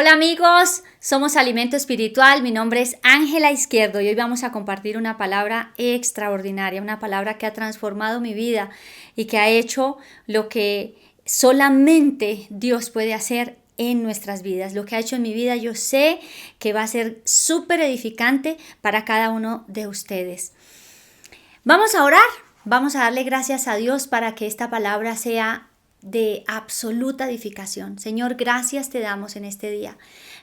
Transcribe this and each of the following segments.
Hola amigos, somos Alimento Espiritual, mi nombre es Ángela Izquierdo y hoy vamos a compartir una palabra extraordinaria, una palabra que ha transformado mi vida y que ha hecho lo que solamente Dios puede hacer en nuestras vidas. Lo que ha hecho en mi vida yo sé que va a ser súper edificante para cada uno de ustedes. Vamos a orar, vamos a darle gracias a Dios para que esta palabra sea de absoluta edificación. Señor, gracias te damos en este día.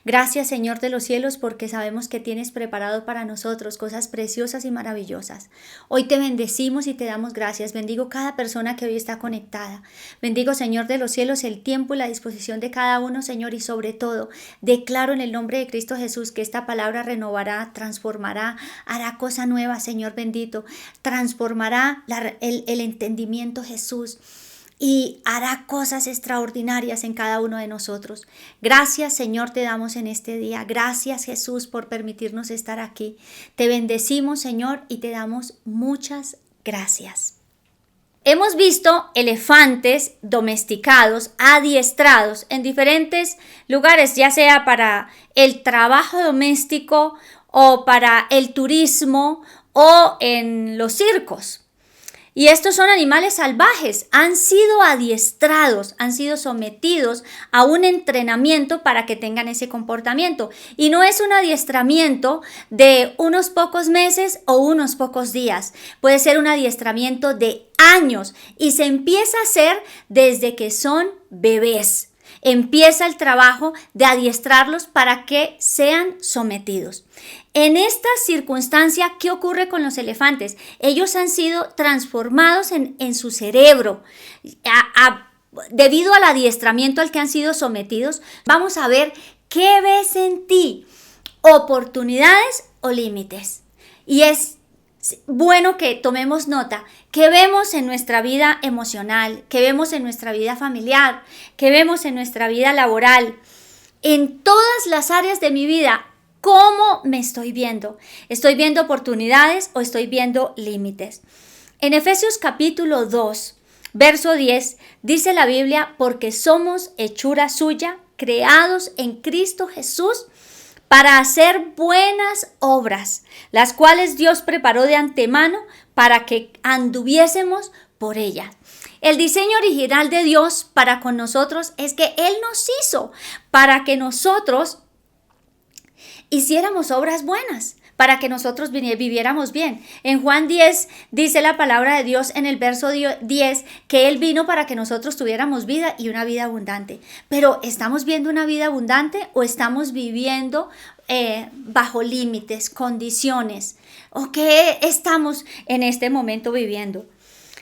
Gracias, Señor de los cielos, porque sabemos que tienes preparado para nosotros cosas preciosas y maravillosas. Hoy te bendecimos y te damos gracias. Bendigo cada persona que hoy está conectada. Bendigo, Señor de los cielos, el tiempo y la disposición de cada uno, Señor, y sobre todo, declaro en el nombre de Cristo Jesús que esta palabra renovará, transformará, hará cosa nueva, Señor bendito. Transformará el entendimiento, Jesús, y hará cosas extraordinarias en cada uno de nosotros. Gracias, Señor, te damos en este día. Gracias, Jesús, por permitirnos estar aquí. Te bendecimos, Señor, y te damos muchas gracias. Hemos visto elefantes domesticados, adiestrados en diferentes lugares, ya sea para el trabajo doméstico o para el turismo o en los circos. Y estos son animales salvajes, han sido adiestrados, han sido sometidos a un entrenamiento para que tengan ese comportamiento. Y no es un adiestramiento de unos pocos meses o unos pocos días, puede ser un adiestramiento de años y se empieza a hacer desde que son bebés. Empieza el trabajo de adiestrarlos para que sean sometidos. En esta circunstancia, ¿qué ocurre con los elefantes? Ellos han sido transformados en su cerebro. Debido al adiestramiento al que han sido sometidos, vamos a ver qué ves en ti, oportunidades o límites. Y es bueno que tomemos nota, que vemos en nuestra vida emocional, que vemos en nuestra vida familiar, que vemos en nuestra vida laboral, en todas las áreas de mi vida. ¿Cómo me estoy viendo? ¿Estoy viendo oportunidades o estoy viendo límites? En Efesios capítulo 2, verso 10, dice la Biblia, porque somos hechura suya, creados en Cristo Jesús, para hacer buenas obras, las cuales Dios preparó de antemano para que anduviésemos por ellas. El diseño original de Dios para con nosotros es que Él nos hizo para que nosotros hiciéramos obras buenas, para que nosotros viviéramos bien. En Juan 10 dice la palabra de Dios en el verso 10 que Él vino para que nosotros tuviéramos vida y una vida abundante. Pero ¿estamos viendo una vida abundante o estamos viviendo bajo límites, condiciones? ¿O qué estamos en este momento viviendo?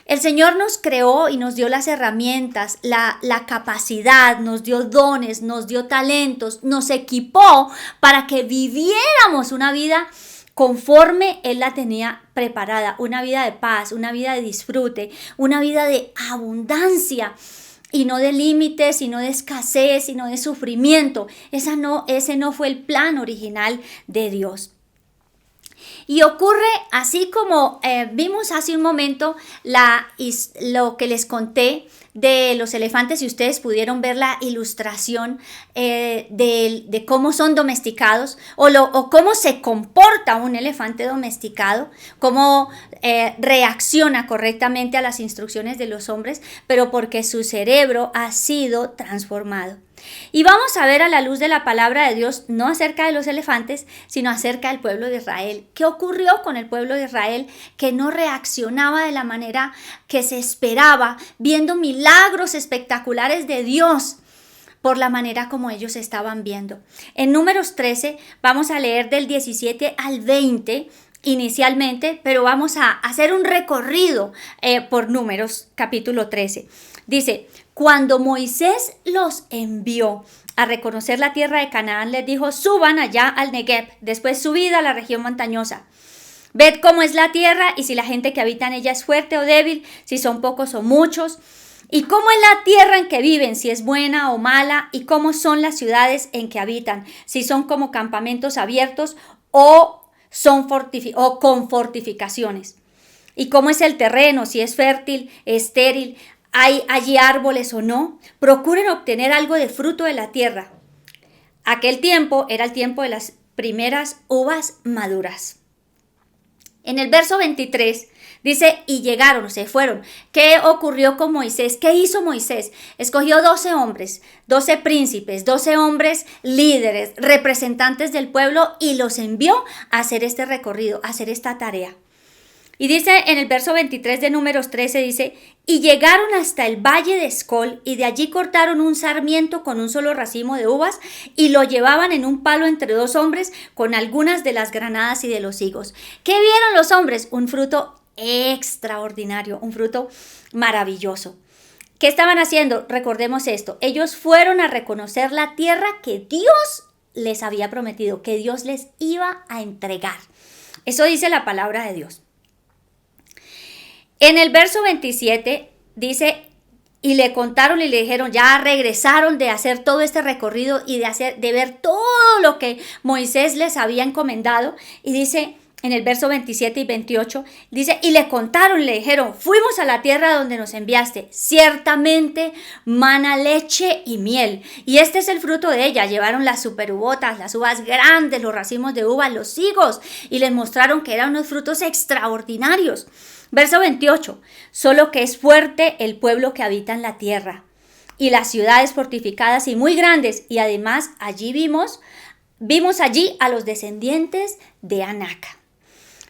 El Señor nos creó y nos dio las herramientas, la capacidad, nos dio dones, nos dio talentos, nos equipó para que viviéramos una vida conforme Él la tenía preparada, una vida de paz, una vida de disfrute, una vida de abundancia y no de límites, y no de escasez, y no de sufrimiento. Ese no fue el plan original de Dios. Y ocurre así como vimos hace un momento lo que les conté de los elefantes, y ustedes pudieron ver la ilustración de cómo son domesticados o cómo se comporta un elefante domesticado, cómo reacciona correctamente a las instrucciones de los hombres, pero porque su cerebro ha sido transformado. Y vamos a ver a la luz de la palabra de Dios, no acerca de los elefantes, sino acerca del pueblo de Israel. ¿Qué ocurrió con el pueblo de Israel que no reaccionaba de la manera que se esperaba, viendo milagros espectaculares de Dios por la manera como ellos estaban viendo? En Números 13 vamos a leer del 17 al 20 inicialmente, pero vamos a hacer un recorrido por Números capítulo 13. Dice: cuando Moisés los envió a reconocer la tierra de Canaán, les dijo: suban allá al Negev, después subid a la región montañosa. Ved cómo es la tierra y si la gente que habita en ella es fuerte o débil, si son pocos o muchos, y cómo es la tierra en que viven, si es buena o mala, y cómo son las ciudades en que habitan, si son como campamentos abiertos o con fortificaciones. Y cómo es el terreno, si es fértil, estéril, hay allí árboles o no. Procuren obtener algo de fruto de la tierra. Aquel tiempo era el tiempo de las primeras uvas maduras. En el verso 23 dice, y llegaron, se fueron. ¿Qué ocurrió con Moisés? ¿Qué hizo Moisés? Escogió 12 hombres, 12 príncipes, 12 hombres líderes, representantes del pueblo y los envió a hacer este recorrido, a hacer esta tarea. Y dice en el verso 23 de Números 13, dice, y llegaron hasta el valle de Escol, y de allí cortaron un sarmiento con un solo racimo de uvas, y lo llevaban en un palo entre 2 hombres, con algunas de las granadas y de los higos. ¿Qué vieron los hombres? Un fruto extraordinario, un fruto maravilloso. ¿Qué estaban haciendo? Recordemos esto. Ellos fueron a reconocer la tierra que Dios les había prometido, que Dios les iba a entregar. Eso dice la palabra de Dios. En el verso 27 dice, y le contaron y le dijeron, ya regresaron de hacer todo este recorrido y de ver todo lo que Moisés les había encomendado. Y dice en el verso 27 y 28, dice, y le contaron y le dijeron, fuimos a la tierra donde nos enviaste, ciertamente mana leche y miel. Y este es el fruto de ella. Llevaron las superuvotas, las uvas grandes, los racimos de uvas, los higos, y les mostraron que eran unos frutos extraordinarios. Verso 28, solo que es fuerte el pueblo que habita en la tierra, y las ciudades fortificadas y muy grandes, y además allí vimos allí a los descendientes de Anac.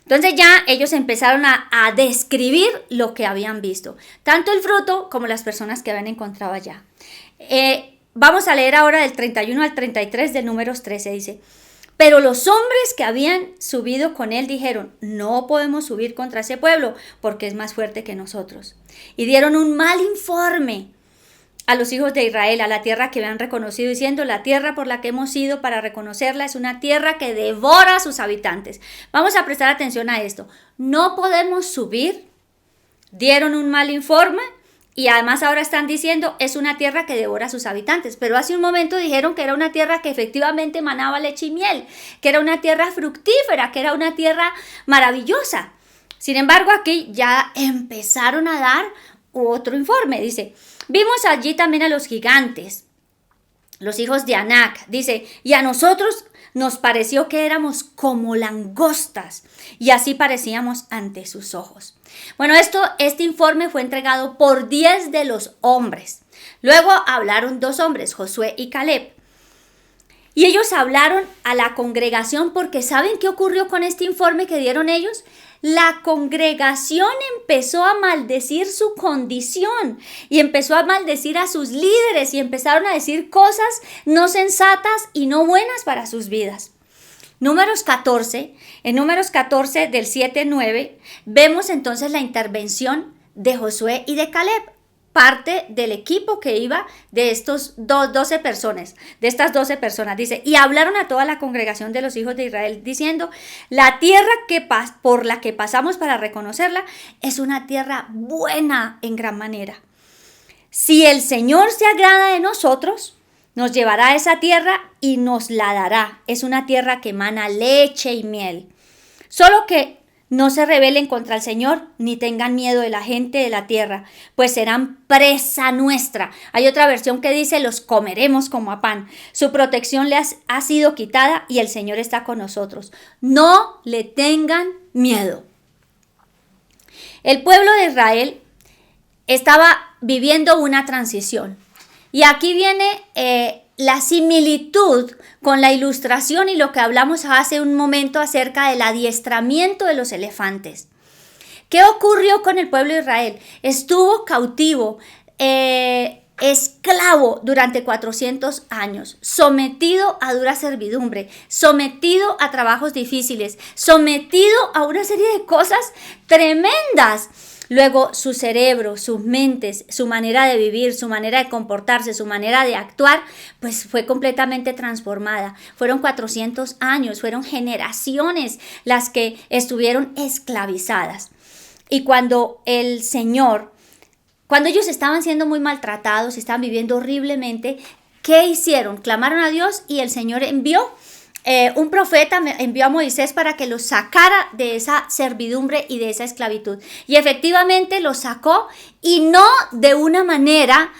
Entonces ya ellos empezaron a describir lo que habían visto, tanto el fruto como las personas que habían encontrado allá. Vamos a leer ahora del 31 al 33 de Números 13, dice, pero los hombres que habían subido con él dijeron, no podemos subir contra ese pueblo porque es más fuerte que nosotros. Y dieron un mal informe a los hijos de Israel, a la tierra que habían reconocido, diciendo, la tierra por la que hemos ido para reconocerla es una tierra que devora a sus habitantes. Vamos a prestar atención a esto. No podemos subir. Dieron un mal informe. Y además ahora están diciendo, es una tierra que devora a sus habitantes. Pero hace un momento dijeron que era una tierra que efectivamente manaba leche y miel, que era una tierra fructífera, que era una tierra maravillosa. Sin embargo, aquí ya empezaron a dar otro informe. Dice, vimos allí también a los gigantes, los hijos de Anac. Dice, y a nosotros nos pareció que éramos como langostas, y así parecíamos ante sus ojos. Bueno, este informe fue entregado por 10 de los hombres. Luego hablaron 2 hombres, Josué y Caleb. Y ellos hablaron a la congregación porque ¿saben qué ocurrió con este informe que dieron ellos? La congregación empezó a maldecir su condición y empezó a maldecir a sus líderes y empezaron a decir cosas no sensatas y no buenas para sus vidas. En Números 14 del 7-9, vemos entonces la intervención de Josué y de Caleb, parte del equipo que iba de estas 12 personas. Dice, y hablaron a toda la congregación de los hijos de Israel, diciendo, la tierra por la que pasamos para reconocerla es una tierra buena en gran manera. Si el Señor se agrada de nosotros, nos llevará a esa tierra y nos la dará. Es una tierra que emana leche y miel. Solo que no se rebelen contra el Señor, ni tengan miedo de la gente de la tierra, pues serán presa nuestra. Hay otra versión que dice, los comeremos como a pan. Su protección les ha sido quitada y el Señor está con nosotros. No le tengan miedo. El pueblo de Israel estaba viviendo una transición. Y aquí viene la similitud con la ilustración y lo que hablamos hace un momento acerca del adiestramiento de los elefantes. ¿Qué ocurrió con el pueblo de Israel? Estuvo cautivo, esclavo durante 400 años, sometido a dura servidumbre, sometido a trabajos difíciles, sometido a una serie de cosas tremendas. Luego su cerebro, sus mentes, su manera de vivir, su manera de comportarse, su manera de actuar, pues fue completamente transformada. Fueron 400 años, fueron generaciones las que estuvieron esclavizadas. Y cuando ellos estaban siendo muy maltratados, estaban viviendo horriblemente, ¿qué hicieron? Clamaron a Dios y el Señor envió un profeta, envió a Moisés para que los sacara de esa servidumbre y de esa esclavitud. Y efectivamente los sacó, y no de una manera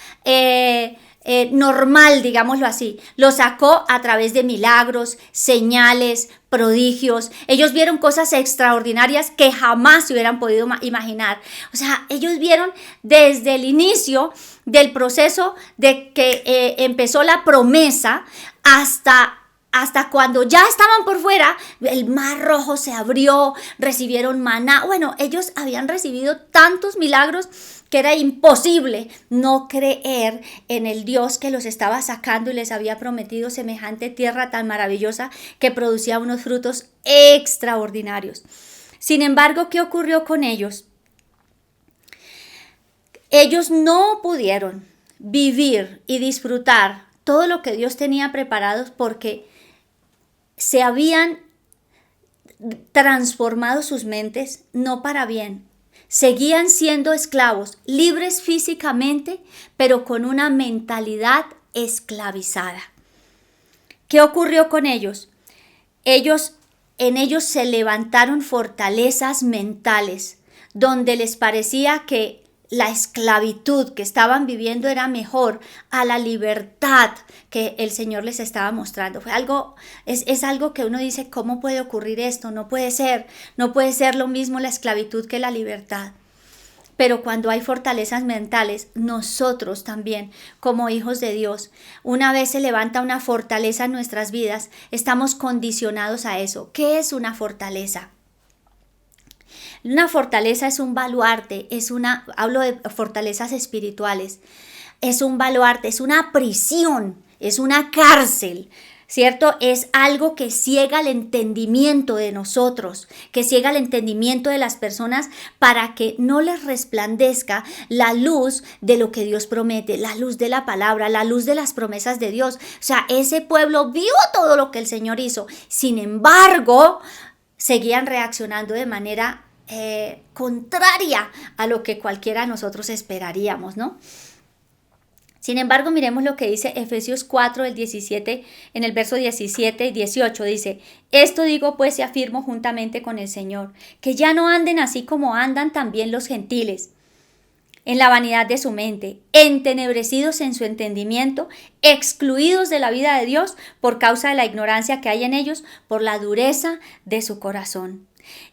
normal, digámoslo así. Lo sacó a través de milagros, señales, prodigios. Ellos vieron cosas extraordinarias que jamás se hubieran podido imaginar. O sea, ellos vieron desde el inicio del proceso de que empezó la promesa hasta cuando ya estaban por fuera, el mar rojo se abrió, recibieron maná. Bueno, ellos habían recibido tantos milagros que era imposible no creer en el Dios que los estaba sacando y les había prometido semejante tierra tan maravillosa que producía unos frutos extraordinarios. Sin embargo, ¿qué ocurrió con ellos? Ellos no pudieron vivir y disfrutar todo lo que Dios tenía preparado porque se habían transformado sus mentes no para bien. Seguían siendo esclavos, libres físicamente, pero con una mentalidad esclavizada. ¿Qué ocurrió con ellos? En ellos se levantaron fortalezas mentales, donde les parecía que la esclavitud que estaban viviendo era mejor a la libertad que el Señor les estaba mostrando. Es algo que uno dice, ¿cómo puede ocurrir esto? No puede ser lo mismo la esclavitud que la libertad. Pero cuando hay fortalezas mentales, nosotros también, como hijos de Dios, una vez se levanta una fortaleza en nuestras vidas, estamos condicionados a eso. ¿Qué es una fortaleza? Una fortaleza es un baluarte, hablo de fortalezas espirituales, es un baluarte, es una prisión, es una cárcel, ¿cierto? Es algo que ciega el entendimiento de nosotros, que ciega el entendimiento de las personas para que no les resplandezca la luz de lo que Dios promete, la luz de la palabra, la luz de las promesas de Dios. O sea, ese pueblo vio todo lo que el Señor hizo, sin embargo, seguían reaccionando de manera contraria a lo que cualquiera de nosotros esperaríamos, ¿no? Sin embargo, miremos lo que dice Efesios 4, el 17, en el verso 17 y 18, dice: esto digo pues y afirmo juntamente con el Señor, que ya no anden así como andan también los gentiles, en la vanidad de su mente, entenebrecidos en su entendimiento, excluidos de la vida de Dios por causa de la ignorancia que hay en ellos, por la dureza de su corazón.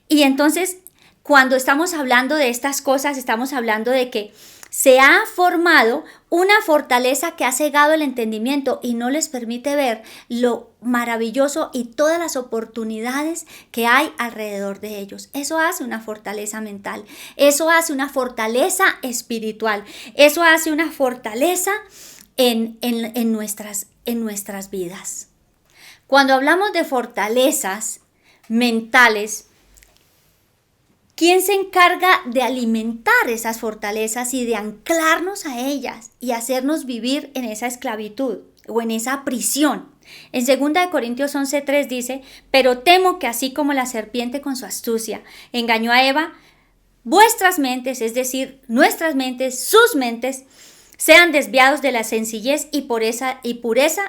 Y entonces, cuando estamos hablando de estas cosas, estamos hablando de que se ha formado una fortaleza que ha cegado el entendimiento y no les permite ver lo maravilloso y todas las oportunidades que hay alrededor de ellos. Eso hace una fortaleza mental, eso hace una fortaleza espiritual, eso hace una fortaleza en nuestras vidas. Cuando hablamos de fortalezas mentales, ¿quién se encarga de alimentar esas fortalezas y de anclarnos a ellas y hacernos vivir en esa esclavitud o en esa prisión? En 2 Corintios 11:3 dice: pero temo que así como la serpiente con su astucia engañó a Eva, vuestras mentes, es decir, nuestras mentes, sus mentes, sean desviados de la sencillez y pureza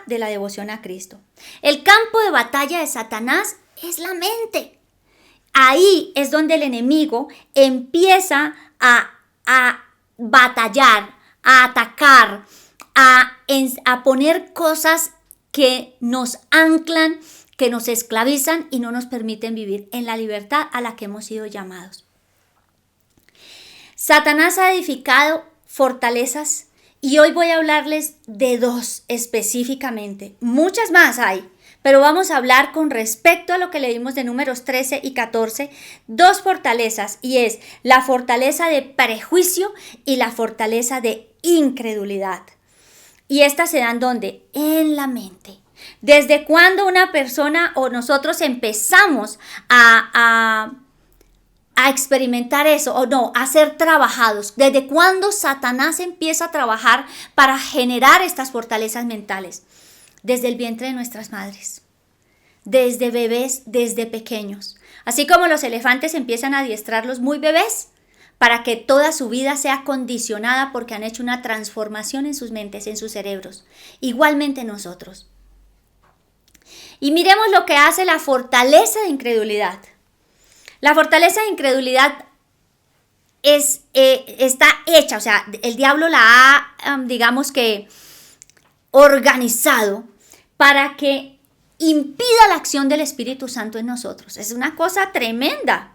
de la devoción a Cristo. El campo de batalla de Satanás es la mente. Ahí es donde el enemigo empieza a batallar, a atacar, a poner cosas que nos anclan, que nos esclavizan y no nos permiten vivir en la libertad a la que hemos sido llamados. Satanás ha edificado fortalezas y hoy voy a hablarles de dos específicamente. Muchas más hay, pero vamos a hablar con respecto a lo que leímos de Números 13 y 14, dos fortalezas, y es la fortaleza de prejuicio y la fortaleza de incredulidad. Y estas se dan ¿dónde? En la mente. Desde cuando una persona o nosotros empezamos a experimentar eso o no, a ser trabajados. ¿Desde cuándo Satanás empieza a trabajar para generar estas fortalezas mentales? Desde el vientre de nuestras madres, desde bebés, desde pequeños. Así como los elefantes empiezan a adiestrarlos muy bebés para que toda su vida sea condicionada porque han hecho una transformación en sus mentes, en sus cerebros. Igualmente nosotros. Y miremos lo que hace la fortaleza de incredulidad. La fortaleza de incredulidad está hecha, o sea, el diablo la ha, digamos que, organizado para que impida la acción del Espíritu Santo en nosotros. Es una cosa tremenda.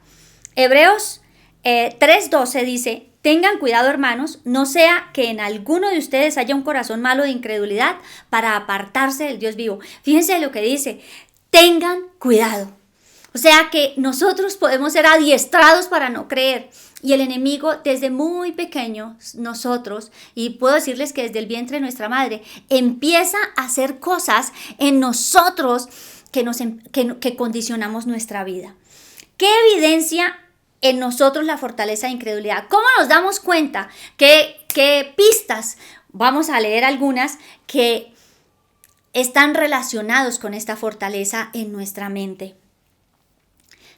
Hebreos 3:12 dice: tengan cuidado, hermanos, no sea que en alguno de ustedes haya un corazón malo de incredulidad para apartarse del Dios vivo. Fíjense lo que dice: tengan cuidado. O sea que nosotros podemos ser adiestrados para no creer. Y el enemigo desde muy pequeños, nosotros, y puedo decirles que desde el vientre de nuestra madre, empieza a hacer cosas en nosotros que condicionamos nuestra vida. ¿Qué evidencia en nosotros la fortaleza de incredulidad? ¿Cómo nos damos cuenta? ¿Qué pistas? Vamos a leer algunas que están relacionados con esta fortaleza en nuestra mente.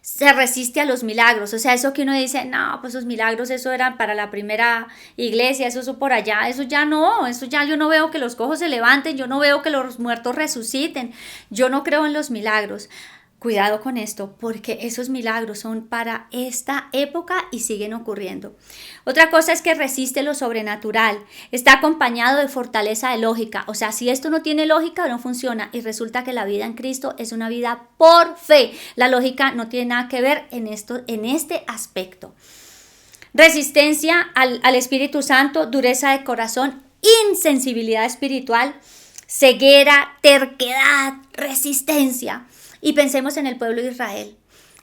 Se resiste a los milagros, o sea, eso que uno dice, no, pues los milagros, eso eran para la primera iglesia, eso por allá, eso ya yo no veo que los cojos se levanten, yo no veo que los muertos resuciten, yo no creo en los milagros. Cuidado con esto, porque esos milagros son para esta época y siguen ocurriendo. Otra cosa es que resiste lo sobrenatural. Está acompañado de fortaleza de lógica. O sea, si esto no tiene lógica, no funciona. Y resulta que la vida en Cristo es una vida por fe. La lógica no tiene nada que ver en este aspecto. Resistencia al Espíritu Santo, dureza de corazón, insensibilidad espiritual, ceguera, terquedad, resistencia. Y pensemos en el pueblo de Israel.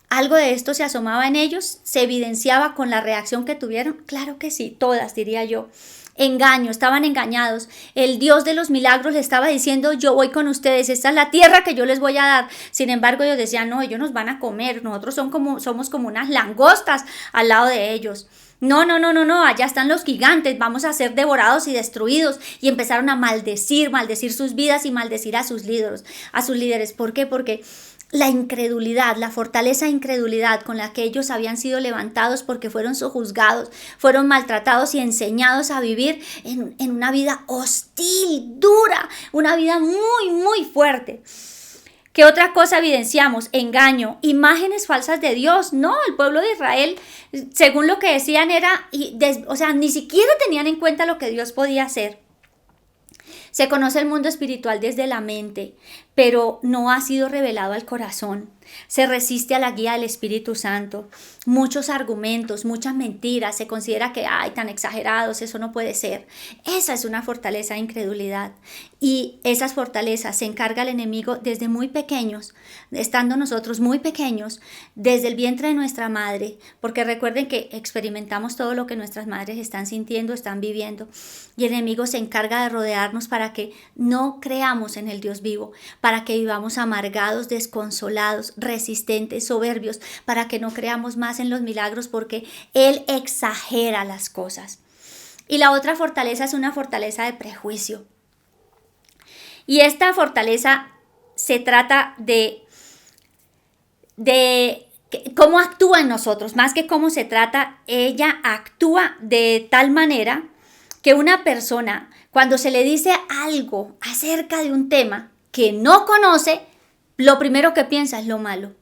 ¿Algo de esto se asomaba en ellos? ¿Se evidenciaba con la reacción que tuvieron? Claro que sí, todas, diría yo. Engaño, estaban engañados. El Dios de los milagros les estaba diciendo: yo voy con ustedes, esta es la tierra que yo les voy a dar. Sin embargo, ellos decían: no, ellos nos van a comer, nosotros somos como unas langostas al lado de ellos. No, allá están los gigantes, vamos a ser devorados y destruidos. Y empezaron a maldecir sus vidas y maldecir a sus líderes. ¿Por qué? Porque la incredulidad, la fortaleza de incredulidad con la que ellos habían sido levantados porque fueron sojuzgados, fueron maltratados y enseñados a vivir en una vida hostil, dura, una vida muy, muy fuerte. ¿Qué otra cosa evidenciamos? Engaño, imágenes falsas de Dios. No, el pueblo de Israel, según lo que decían, ni siquiera tenían en cuenta lo que Dios podía hacer. Se conoce el mundo espiritual desde la mente, pero no ha sido revelado al corazón. Se resiste a la guía del Espíritu Santo. Muchos argumentos, muchas mentiras. Se considera que, tan exagerados, eso no puede ser. Esa es una fortaleza de incredulidad. Y esas fortalezas se encarga el enemigo desde muy pequeños, estando nosotros muy pequeños, desde el vientre de nuestra madre. Porque recuerden que experimentamos todo lo que nuestras madres están sintiendo, están viviendo. Y el enemigo se encarga de rodearnos para que no creamos en el Dios vivo, para que vivamos amargados, desconsolados, resistentes, soberbios, para que no creamos más en los milagros, porque Él exagera las cosas. Y la otra fortaleza es una fortaleza de prejuicio. Y esta fortaleza se trata de cómo actúa en nosotros, más que cómo se trata, ella actúa de tal manera que una persona, cuando se le dice algo acerca de un tema que no conoce, lo primero que piensa es lo malo.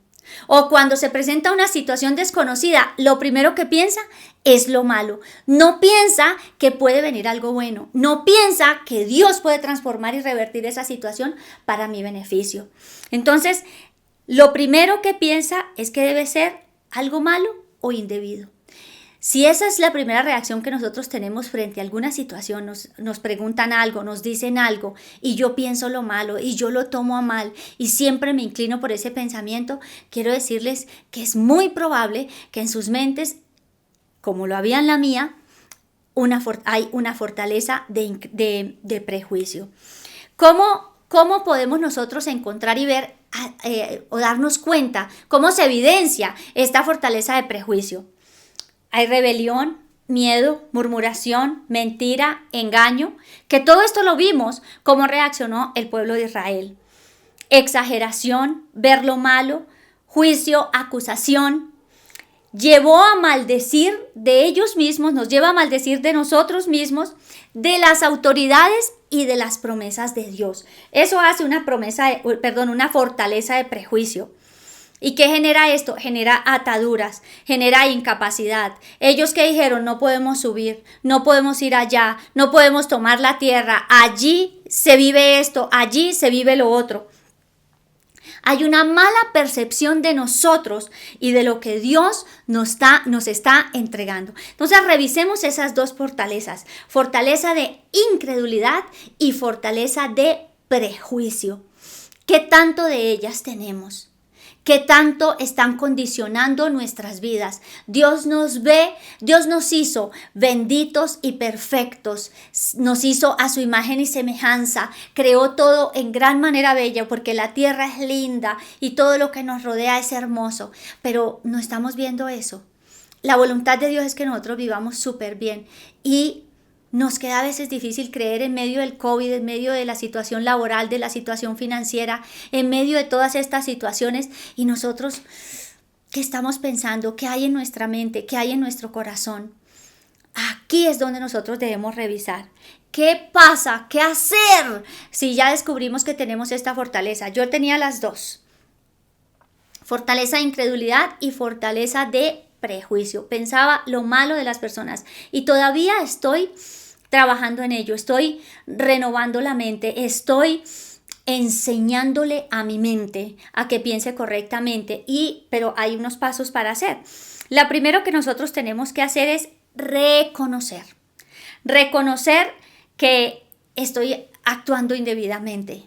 O cuando se presenta una situación desconocida, lo primero que piensa es lo malo. No piensa que puede venir algo bueno. No piensa que Dios puede transformar y revertir esa situación para mi beneficio. Entonces, lo primero que piensa es que debe ser algo malo o indebido. Si esa es la primera reacción que nosotros tenemos frente a alguna situación, nos preguntan algo, nos dicen algo y yo pienso lo malo y yo lo tomo a mal y siempre me inclino por ese pensamiento, quiero decirles que es muy probable que en sus mentes, como lo había en la mía, hay una fortaleza de prejuicio. ¿Cómo podemos nosotros encontrar y ver o darnos cuenta cómo se evidencia esta fortaleza de prejuicio? Hay rebelión, miedo, murmuración, mentira, engaño, que todo esto lo vimos cómo reaccionó el pueblo de Israel. Exageración, ver lo malo, juicio, acusación, llevó a maldecir de ellos mismos, nos lleva a maldecir de nosotros mismos, de las autoridades y de las promesas de Dios. Eso hace una fortaleza de prejuicio. ¿Y qué genera esto? Genera ataduras, genera incapacidad. Ellos que dijeron: no podemos subir, no podemos ir allá, no podemos tomar la tierra. Allí se vive esto, allí se vive lo otro. Hay una mala percepción de nosotros y de lo que Dios nos está entregando. Entonces revisemos esas dos fortalezas. Fortaleza de incredulidad y fortaleza de prejuicio. ¿Qué tanto de ellas tenemos? ¿Qué tanto están condicionando nuestras vidas? Dios nos ve, Dios nos hizo benditos y perfectos. Nos hizo a su imagen y semejanza. Creó todo en gran manera bella porque la tierra es linda y todo lo que nos rodea es hermoso. Pero no estamos viendo eso. La voluntad de Dios es que nosotros vivamos súper bien y nos queda a veces difícil creer en medio del COVID, en medio de la situación laboral, de la situación financiera, en medio de todas estas situaciones. Y nosotros, ¿qué estamos pensando? ¿Qué hay en nuestra mente? ¿Qué hay en nuestro corazón? Aquí es donde nosotros debemos revisar. ¿Qué pasa? ¿Qué hacer? Si ya descubrimos que tenemos esta fortaleza. Yo tenía las dos. Fortaleza de incredulidad y fortaleza de prejuicio. Pensaba lo malo de las personas y todavía estoy trabajando en ello, estoy renovando la mente, estoy enseñándole a mi mente a que piense correctamente, pero hay unos pasos para hacer. La primero que nosotros tenemos que hacer es reconocer que estoy actuando indebidamente,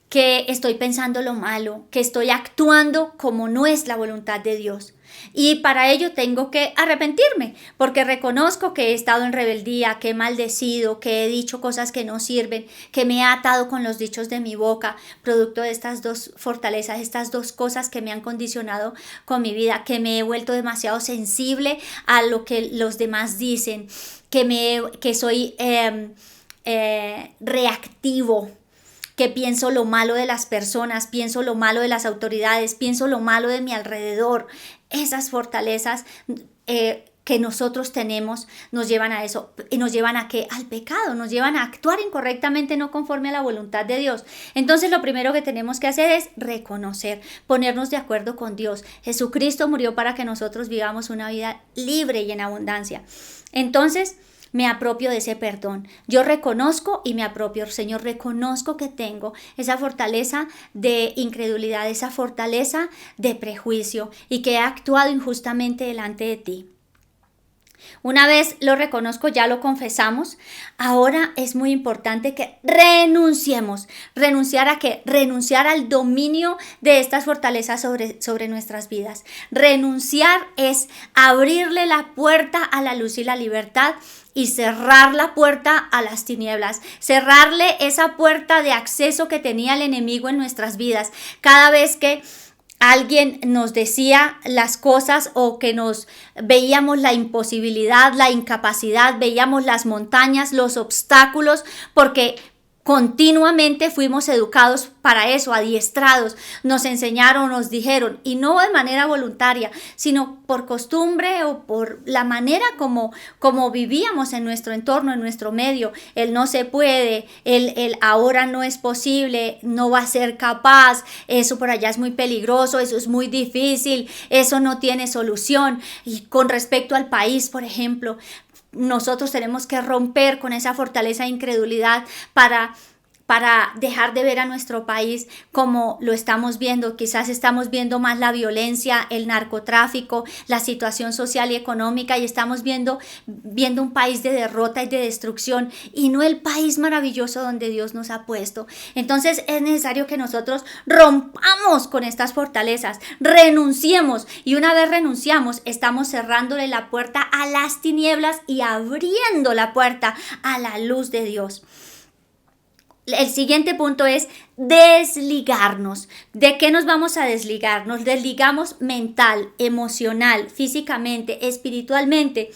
que estoy pensando lo malo, que estoy actuando como no es la voluntad de Dios. Y para ello tengo que arrepentirme, porque reconozco que he estado en rebeldía, que he maldecido, que he dicho cosas que no sirven, que me he atado con los dichos de mi boca, producto de estas dos fortalezas, estas dos cosas que me han condicionado con mi vida, que me he vuelto demasiado sensible a lo que los demás dicen, que soy reactivo, que pienso lo malo de las personas, pienso lo malo de las autoridades, pienso lo malo de mi alrededor. Esas fortalezas que nosotros tenemos nos llevan a eso, y nos llevan a ¿qué? Al pecado, nos llevan a actuar incorrectamente, no conforme a la voluntad de Dios. Entonces lo primero que tenemos que hacer es reconocer, ponernos de acuerdo con Dios. Jesucristo murió para que nosotros vivamos una vida libre y en abundancia. Entonces me apropio de ese perdón. Yo reconozco y me apropio, Señor, reconozco que tengo esa fortaleza de incredulidad, esa fortaleza de prejuicio y que he actuado injustamente delante de ti. Una vez lo reconozco, ya lo confesamos, ahora es muy importante que renunciemos. ¿Renunciar a qué? Renunciar al dominio de estas fortalezas sobre nuestras vidas. Renunciar es abrirle la puerta a la luz y la libertad y cerrar la puerta a las tinieblas. Cerrarle esa puerta de acceso que tenía el enemigo en nuestras vidas. Cada vez que alguien nos decía las cosas o que nos veíamos la imposibilidad, la incapacidad, veíamos las montañas, los obstáculos, porque continuamente fuimos educados para eso, adiestrados, nos enseñaron, nos dijeron, y no de manera voluntaria, sino por costumbre o por la manera como vivíamos en nuestro entorno, en nuestro medio. El no se puede, el ahora no es posible, no va a ser capaz, eso por allá es muy peligroso, eso es muy difícil, eso no tiene solución. Y con respecto al país, por ejemplo, nosotros tenemos que romper con esa fortaleza de incredulidad para dejar de ver a nuestro país como lo estamos viendo. Quizás estamos viendo más la violencia, el narcotráfico, la situación social y económica, y estamos viendo un país de derrota y de destrucción y no el país maravilloso donde Dios nos ha puesto. Entonces es necesario que nosotros rompamos con estas fortalezas, renunciemos, y una vez renunciamos estamos cerrándole la puerta a las tinieblas y abriendo la puerta a la luz de Dios. El siguiente punto es desligarnos. ¿De qué nos vamos a desligar? Nos desligamos mental, emocional, físicamente, espiritualmente,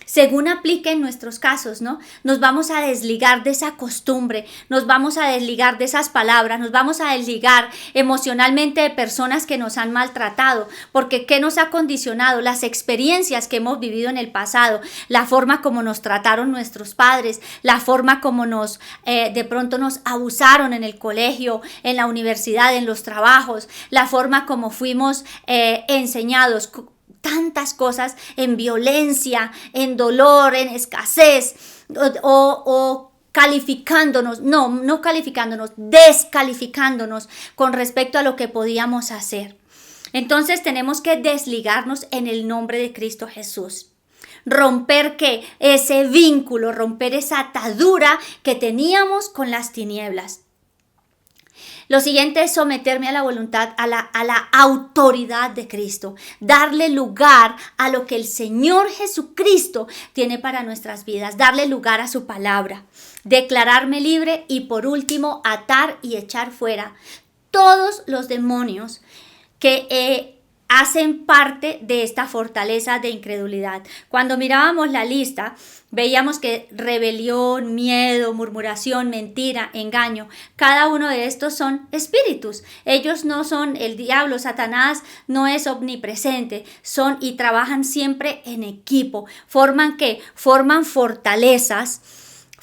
según aplique en nuestros casos, ¿no? Nos vamos a desligar de esa costumbre, nos vamos a desligar de esas palabras, nos vamos a desligar emocionalmente de personas que nos han maltratado, porque ¿qué nos ha condicionado? Las experiencias que hemos vivido en el pasado, la forma como nos trataron nuestros padres, la forma como de pronto nos abusaron en el colegio, en la universidad, en los trabajos, la forma como fuimos enseñados. Tantas cosas en violencia, en dolor, en escasez o calificándonos, no calificándonos, descalificándonos con respecto a lo que podíamos hacer. Entonces tenemos que desligarnos en el nombre de Cristo Jesús. Romper ese vínculo, romper esa atadura que teníamos con las tinieblas. Lo siguiente es someterme a la voluntad, a la autoridad de Cristo. Darle lugar a lo que el Señor Jesucristo tiene para nuestras vidas. Darle lugar a su palabra. Declararme libre y por último atar y echar fuera todos los demonios que hacen parte de esta fortaleza de incredulidad. Cuando mirábamos la lista, veíamos que rebelión, miedo, murmuración, mentira, engaño, cada uno de estos son espíritus. Ellos no son el diablo, Satanás no es omnipresente, son y trabajan siempre en equipo. Forman fortalezas.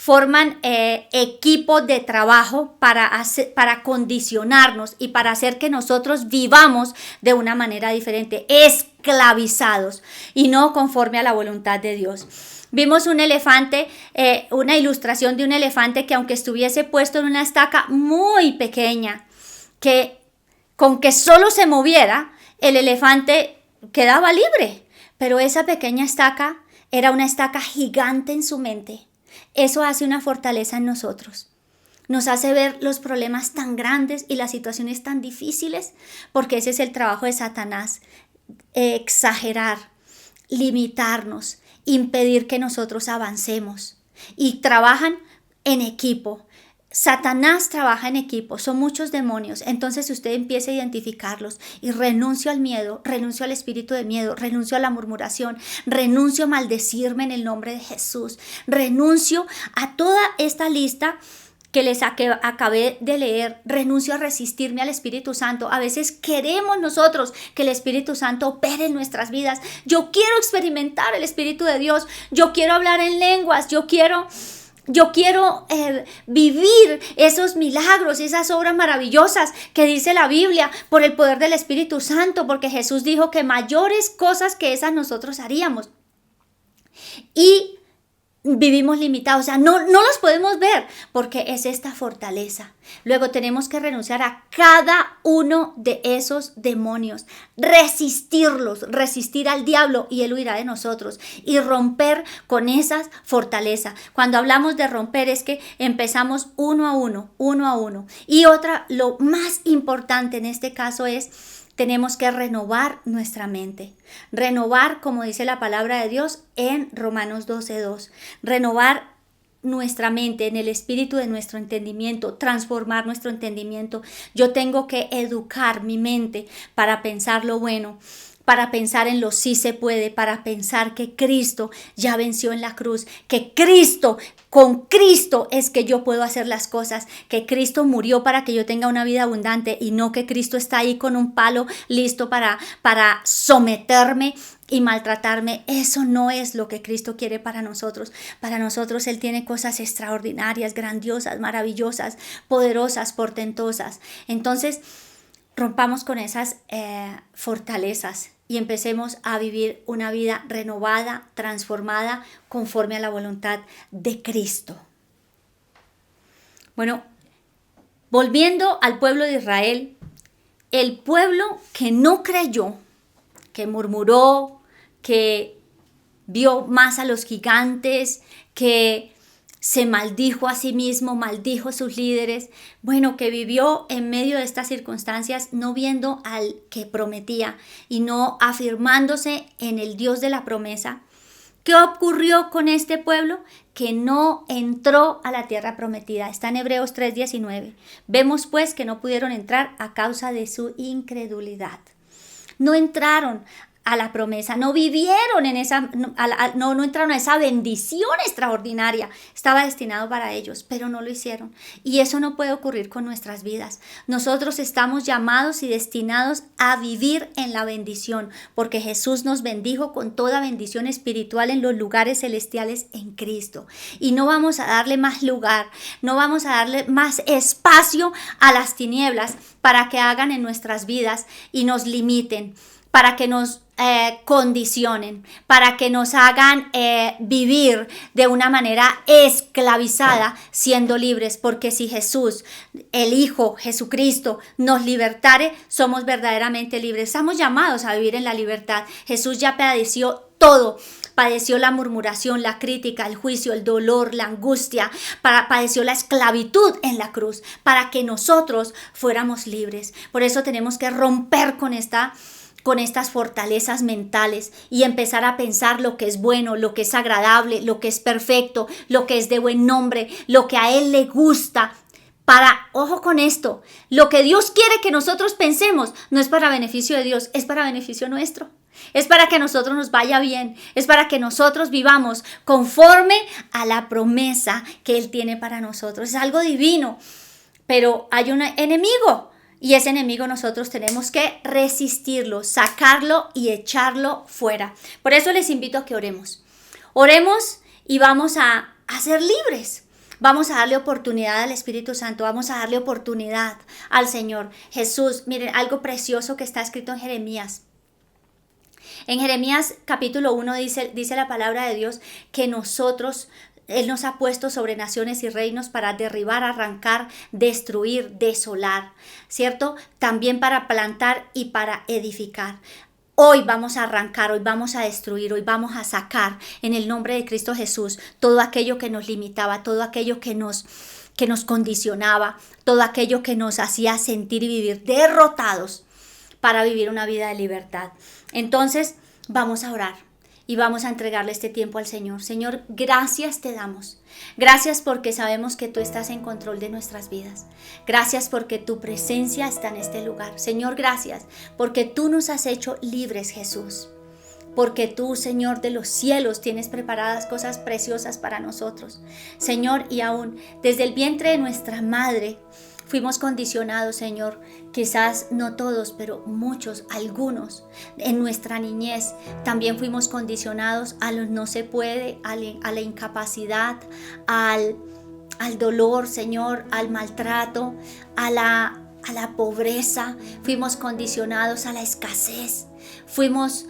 Forman equipos de trabajo para condicionarnos y para hacer que nosotros vivamos de una manera diferente, esclavizados y no conforme a la voluntad de Dios. Vimos un elefante, una ilustración de un elefante que aunque estuviese puesto en una estaca muy pequeña, que con que solo se moviera, el elefante quedaba libre. Pero esa pequeña estaca era una estaca gigante en su mente. Eso hace una fortaleza en nosotros. Nos hace ver los problemas tan grandes y las situaciones tan difíciles, porque ese es el trabajo de Satanás. Exagerar, limitarnos, impedir que nosotros avancemos. Y trabajan en equipo. Satanás trabaja en equipo, son muchos demonios. Entonces usted empieza a identificarlos y renuncio al miedo, renuncio al espíritu de miedo, renuncio a la murmuración, renuncio a maldecirme en el nombre de Jesús, renuncio a toda esta lista que les acabé de leer, renuncio a resistirme al Espíritu Santo. A veces queremos nosotros que el Espíritu Santo opere en nuestras vidas. Yo quiero experimentar el Espíritu de Dios, yo quiero hablar en lenguas, yo quiero vivir esos milagros, esas obras maravillosas que dice la Biblia por el poder del Espíritu Santo, porque Jesús dijo que mayores cosas que esas nosotros haríamos. Y vivimos limitados, o sea, no los podemos ver porque es esta fortaleza. Luego tenemos que renunciar a cada uno de esos demonios, resistirlos, resistir al diablo y él huirá de nosotros y romper con esas fortalezas. Cuando hablamos de romper es que empezamos uno a uno. Y lo más importante en este caso es tenemos que renovar nuestra mente. Renovar, como dice la palabra de Dios en Romanos 12:2. Renovar nuestra mente en el espíritu de nuestro entendimiento, transformar nuestro entendimiento. Yo tengo que educar mi mente para pensar lo bueno, para pensar en lo sí se puede, para pensar que Cristo ya venció en la cruz, que con Cristo es que yo puedo hacer las cosas, que Cristo murió para que yo tenga una vida abundante y no que Cristo está ahí con un palo listo para someterme y maltratarme. Eso no es lo que Cristo quiere para nosotros. Para nosotros Él tiene cosas extraordinarias, grandiosas, maravillosas, poderosas, portentosas. Entonces, rompamos con esas fortalezas y empecemos a vivir una vida renovada, transformada, conforme a la voluntad de Cristo. Bueno, volviendo al pueblo de Israel, el pueblo que no creyó, que murmuró, que vio más a los gigantes, que se maldijo a sí mismo, maldijo a sus líderes, bueno, que vivió en medio de estas circunstancias no viendo al que prometía y no afirmándose en el Dios de la promesa. ¿Qué ocurrió con este pueblo? Que no entró a la tierra prometida. Está en Hebreos 3:19. Vemos pues que no pudieron entrar a causa de su incredulidad. No entraron a la promesa, no vivieron en no entraron a esa bendición extraordinaria. Estaba destinado para ellos, pero no lo hicieron. Y eso no puede ocurrir con nuestras vidas. Nosotros estamos llamados y destinados a vivir en la bendición, porque Jesús nos bendijo con toda bendición espiritual en los lugares celestiales en Cristo. Y no vamos a darle más lugar, no vamos a darle más espacio a las tinieblas para que hagan en nuestras vidas y nos limiten. para que nos condicionen, para que nos hagan vivir de una manera esclavizada, siendo libres, porque si Jesús, el Hijo Jesucristo, nos libertare, somos verdaderamente libres. Estamos llamados a vivir en la libertad. Jesús ya padeció todo. Padeció la murmuración, la crítica, el juicio, el dolor, la angustia, padeció la esclavitud en la cruz, para que nosotros fuéramos libres. Por eso tenemos que romper con estas fortalezas mentales y empezar a pensar lo que es bueno, lo que es agradable, lo que es perfecto, lo que es de buen nombre, lo que a Él le gusta. Ojo con esto, lo que Dios quiere que nosotros pensemos no es para beneficio de Dios, es para beneficio nuestro. Es para que a nosotros nos vaya bien, es para que nosotros vivamos conforme a la promesa que Él tiene para nosotros. Es algo divino, pero hay un enemigo. Y ese enemigo nosotros tenemos que resistirlo, sacarlo y echarlo fuera. Por eso les invito a que oremos. Oremos y vamos a ser libres. Vamos a darle oportunidad al Espíritu Santo. Vamos a darle oportunidad al Señor Jesús. Miren, algo precioso que está escrito en Jeremías. En Jeremías capítulo 1 dice la palabra de Dios que Él nos ha puesto sobre naciones y reinos para derribar, arrancar, destruir, desolar, ¿cierto? También para plantar y para edificar. Hoy vamos a arrancar, hoy vamos a destruir, hoy vamos a sacar en el nombre de Cristo Jesús todo aquello que nos limitaba, todo aquello que nos condicionaba, todo aquello que nos hacía sentir y vivir derrotados para vivir una vida de libertad. Entonces vamos a orar. Y vamos a entregarle este tiempo al Señor. Señor, gracias te damos. Gracias porque sabemos que tú estás en control de nuestras vidas. Gracias porque tu presencia está en este lugar. Señor, gracias porque tú nos has hecho libres, Jesús. Porque tú, Señor de los cielos, tienes preparadas cosas preciosas para nosotros. Señor, y aún desde el vientre de nuestra madre, fuimos condicionados, Señor, quizás no todos, pero muchos, algunos, en nuestra niñez. También fuimos condicionados a lo no se puede, a la incapacidad, al dolor, Señor, al maltrato, a la pobreza. Fuimos condicionados a la escasez. Fuimos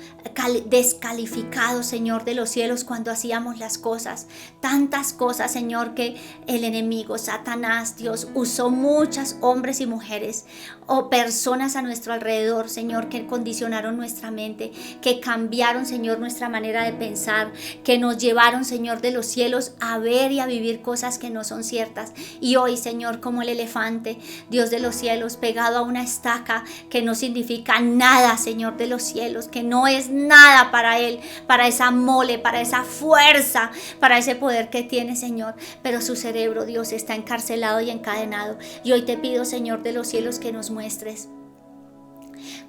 descalificados, Señor de los cielos, cuando hacíamos las cosas. Tantas cosas, Señor, que el enemigo, Satanás, Dios, usó muchas hombres y mujeres o personas a nuestro alrededor, Señor, que condicionaron nuestra mente, que cambiaron, Señor, nuestra manera de pensar, que nos llevaron, Señor de los cielos, a ver y a vivir cosas que no son ciertas. Y hoy, Señor, como el elefante, Dios de los cielos, pegado a una estaca que no significa nada, Señor de los cielos, que no es nada para Él, para esa mole, para esa fuerza, para ese poder que tiene, Señor, pero su cerebro, Dios, está encarcelado y encadenado. Y hoy te pido, Señor de los cielos, que nos muestres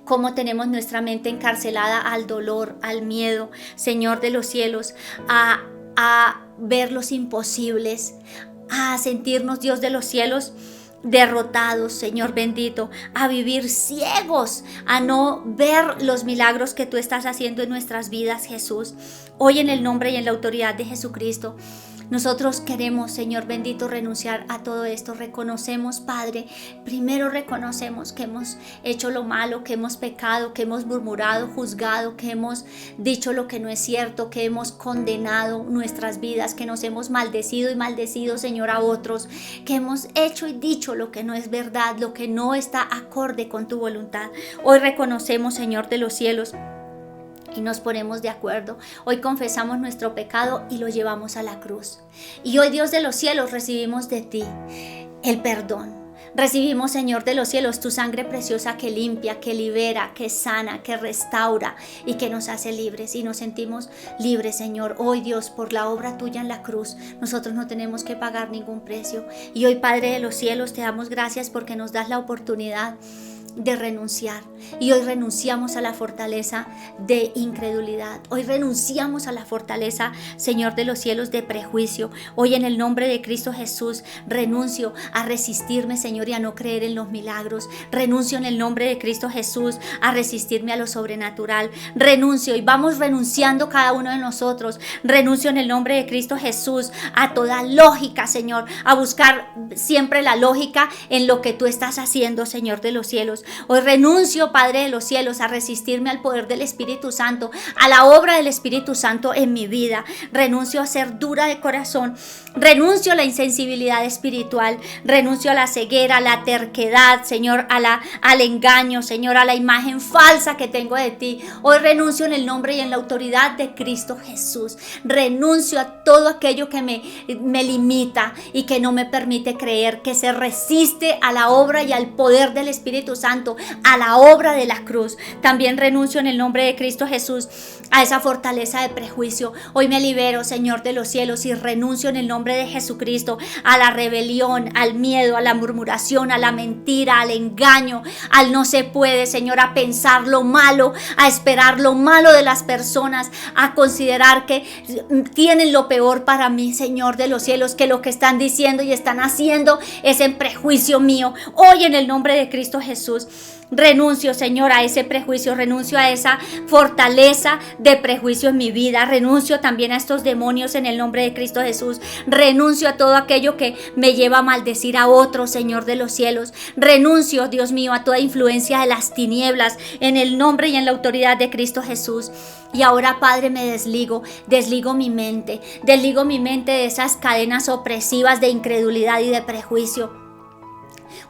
cómo tenemos nuestra mente encarcelada al dolor, al miedo, Señor de los cielos, a ver los imposibles, a sentirnos, Dios de los cielos, derrotados, Señor bendito, a vivir ciegos, a no ver los milagros que tú estás haciendo en nuestras vidas, Jesús. Hoy en el nombre y en la autoridad de Jesucristo, nosotros queremos, Señor bendito, renunciar a todo esto. Reconocemos, Padre, primero reconocemos que hemos hecho lo malo, que hemos pecado, que hemos murmurado, juzgado, que hemos dicho lo que no es cierto, que hemos condenado nuestras vidas, que nos hemos maldecido y maldecido, Señor, a otros, que hemos hecho y dicho lo que no es verdad, lo que no está acorde con tu voluntad. Hoy reconocemos, Señor de los cielos, y nos ponemos de acuerdo. Hoy confesamos nuestro pecado y lo llevamos a la cruz. Y hoy, Dios de los cielos, recibimos de ti el perdón. Recibimos, Señor de los cielos, tu sangre preciosa que limpia, que libera, que sana, que restaura y que nos hace libres. Y nos sentimos libres, Señor. Hoy, Dios, por la obra tuya en la cruz, nosotros no tenemos que pagar ningún precio. Y hoy, Padre de los cielos, te damos gracias porque nos das la oportunidad de renunciar. Y hoy renunciamos a la fortaleza de incredulidad. Hoy renunciamos a la fortaleza, Señor de los cielos, de prejuicio. Hoy en el nombre de Cristo Jesús renuncio a resistirme, Señor, y a no creer en los milagros. Renuncio en el nombre de Cristo Jesús a resistirme a lo sobrenatural. Renuncio y vamos renunciando cada uno de nosotros. Renuncio en el nombre de Cristo Jesús a toda lógica, Señor, a buscar siempre la lógica en lo que tú estás haciendo, Señor de los cielos. cielos. Hoy renuncio, Padre de los cielos, a resistirme al poder del Espíritu Santo, a la obra del Espíritu Santo en mi vida. Renuncio a ser dura de corazón. Renuncio a la insensibilidad espiritual. Renuncio a la ceguera, a la terquedad, Señor, al engaño, Señor, a la imagen falsa que tengo de ti. Hoy renuncio en el nombre y en la autoridad de Cristo Jesús. Renuncio a todo aquello que me limita y que no me permite creer, que se resiste a la obra y al poder del Espíritu Santo, a la obra de la cruz. También renuncio en el nombre de Cristo Jesús a esa fortaleza de prejuicio. Hoy me libero, Señor de los cielos, y renuncio en el nombre de Jesucristo a la rebelión, al miedo, a la murmuración, a la mentira, al engaño, al no se puede, Señor, a pensar lo malo, a esperar lo malo de las personas, a considerar que tienen lo peor para mí, Señor de los cielos, que lo que están diciendo y están haciendo es en prejuicio mío. Hoy en el nombre de Cristo Jesús renuncio, Señor, a ese prejuicio, renuncio a esa fortaleza de prejuicio en mi vida, renuncio también a estos demonios en el nombre de Cristo Jesús, renuncio a todo aquello que me lleva a maldecir a otros, Señor de los cielos, renuncio, Dios mío, a toda influencia de las tinieblas en el nombre y en la autoridad de Cristo Jesús. Y ahora, Padre, me desligo mi mente de esas cadenas opresivas de incredulidad y de prejuicio.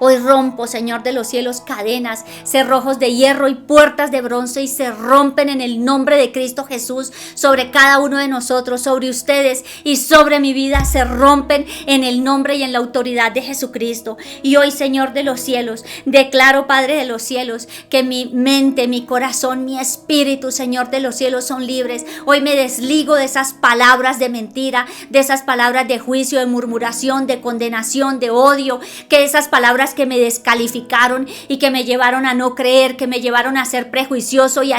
Hoy rompo, Señor de los cielos, cadenas, cerrojos de hierro y puertas de bronce, y se rompen en el nombre de Cristo Jesús sobre cada uno de nosotros, sobre ustedes y sobre mi vida. Se rompen en el nombre y en la autoridad de Jesucristo. Y hoy, Señor de los cielos, declaro, Padre de los cielos, que mi mente, mi corazón, mi espíritu, Señor de los cielos, son libres. Hoy me desligo de esas palabras de mentira, de esas palabras de juicio, de murmuración, de condenación, de odio, que esas palabras que me descalificaron y que me llevaron a no creer, que me llevaron a ser prejuiciosa y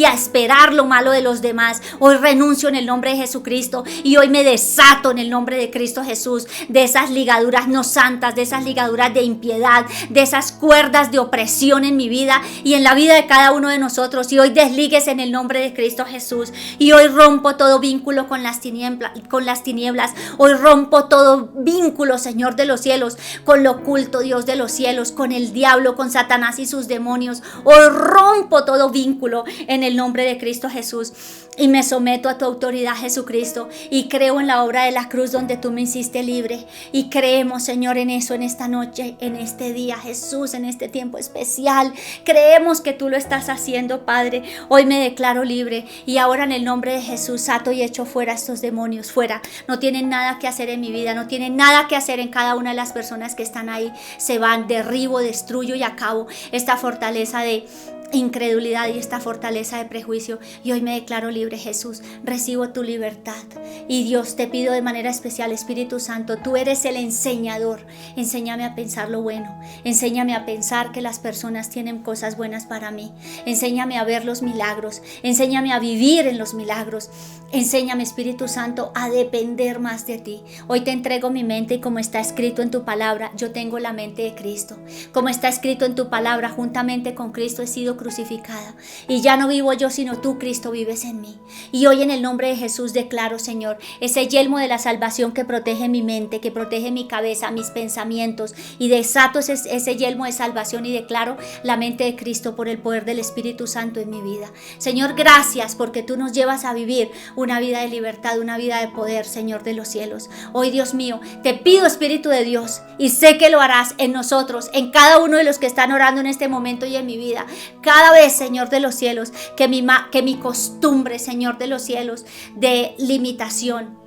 a esperar lo malo de los demás. Hoy renuncio en el nombre de Jesucristo y hoy me desato en el nombre de Cristo Jesús de esas ligaduras no santas, de esas ligaduras de impiedad, de esas cuerdas de opresión en mi vida y en la vida de cada uno de nosotros. Y hoy deslíguese en el nombre de Cristo Jesús. Y hoy rompo todo vínculo con las tinieblas. Hoy rompo todo vínculo, Señor de los cielos, con lo oculto, Dios de los cielos, con el diablo, con Satanás y sus demonios. Hoy rompo todo vínculo en el nombre de Cristo Jesús y me someto a tu autoridad, Jesucristo, y creo en la obra de la cruz donde tú me hiciste libre. Y creemos, Señor, en eso, en esta noche, en este día, Jesús, en este tiempo especial. Creemos que tú lo estás haciendo, Padre. Hoy me declaro libre y ahora en el nombre de Jesús ato y echo fuera estos demonios, fuera. No tienen nada que hacer en mi vida, no tienen nada que hacer en cada una de las personas que están ahí. Se van, derribo, destruyo y acabo esta fortaleza de incredulidad y esta fortaleza de prejuicio, y hoy me declaro libre, Jesús. Recibo tu libertad y Dios, te pido de manera especial, Espíritu Santo, tú eres el enseñador. Enséñame a pensar lo bueno, enséñame a pensar que las personas tienen cosas buenas para mí, enséñame a ver los milagros, enséñame a vivir en los milagros, enséñame, Espíritu Santo, a depender más de ti. Hoy te entrego mi mente y como está escrito en tu palabra, yo tengo la mente de Cristo. Como está escrito en tu palabra, juntamente con Cristo he sido crucificada y ya no vivo yo, sino tú, Cristo, vives en mí. Y hoy en el nombre de Jesús declaro, Señor, ese yelmo de la salvación que protege mi mente, que protege mi cabeza, mis pensamientos, y desato ese yelmo de salvación y declaro la mente de Cristo por el poder del Espíritu Santo en mi vida. Señor, gracias porque tú nos llevas a vivir una vida de libertad, una vida de poder, Señor de los cielos. Hoy, Dios mío, te pido, Espíritu de Dios, y sé que lo harás en nosotros, en cada uno de los que están orando en este momento y en mi vida. Cada vez, Señor de los cielos, que mi costumbre, Señor de los cielos, de limitación,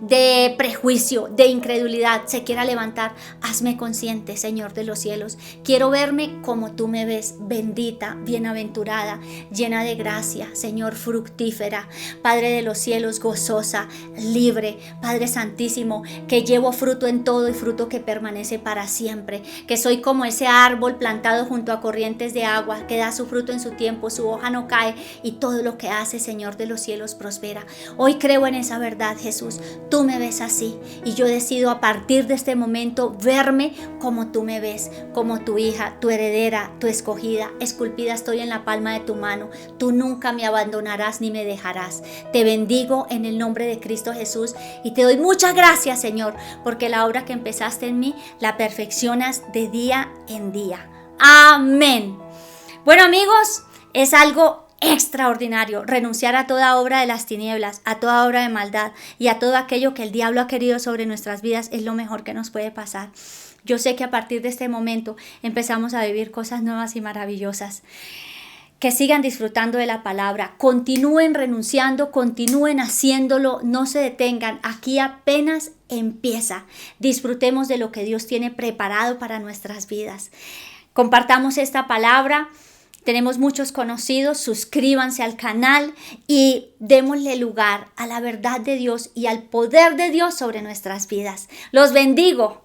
de prejuicio, de incredulidad se quiera levantar, hazme consciente, Señor de los cielos. Quiero verme como tú me ves, bendita, bienaventurada, llena de gracia, Señor, fructífera, Padre de los cielos, gozosa, libre, Padre santísimo, que llevo fruto en todo y fruto que permanece para siempre, que soy como ese árbol plantado junto a corrientes de agua, que da su fruto en su tiempo, su hoja no cae y todo lo que hace, Señor de los cielos, prospera. Hoy creo en esa verdad, Jesús. tú me ves así. Y yo decido a partir de este momento verme como tú me ves, como tu hija, tu heredera, tu escogida. Esculpida estoy en la palma de tu mano. Tú nunca me abandonarás ni me dejarás. Te bendigo en el nombre de Cristo Jesús y te doy muchas gracias, Señor, porque la obra que empezaste en mí la perfeccionas de día en día. Amén. Bueno, amigos, es algo extraordinario renunciar a toda obra de las tinieblas, a toda obra de maldad y a todo aquello que el diablo ha querido sobre nuestras vidas. Es lo mejor que nos puede pasar. Yo sé que a partir de este momento empezamos a vivir cosas nuevas y maravillosas. Que sigan disfrutando de la palabra, continúen renunciando, continúen haciéndolo, no se detengan. Aquí apenas empieza. Disfrutemos de lo que Dios tiene preparado para nuestras vidas. Compartamos esta palabra. Tenemos muchos conocidos, suscríbanse al canal y démosle lugar a la verdad de Dios y al poder de Dios sobre nuestras vidas. Los bendigo.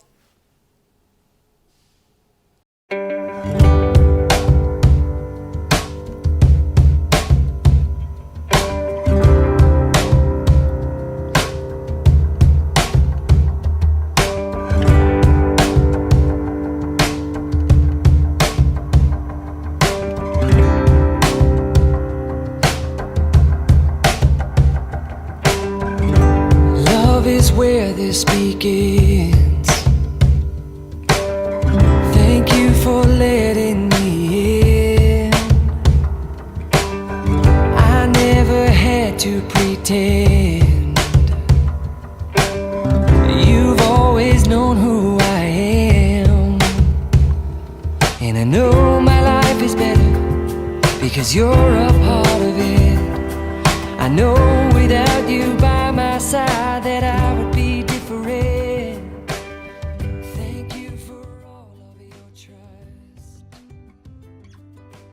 Is where this begins. Thank you for letting me in. I never had to pretend. You've always known who I am, and I know my life is better because you're a part of it. I know without you by my side that I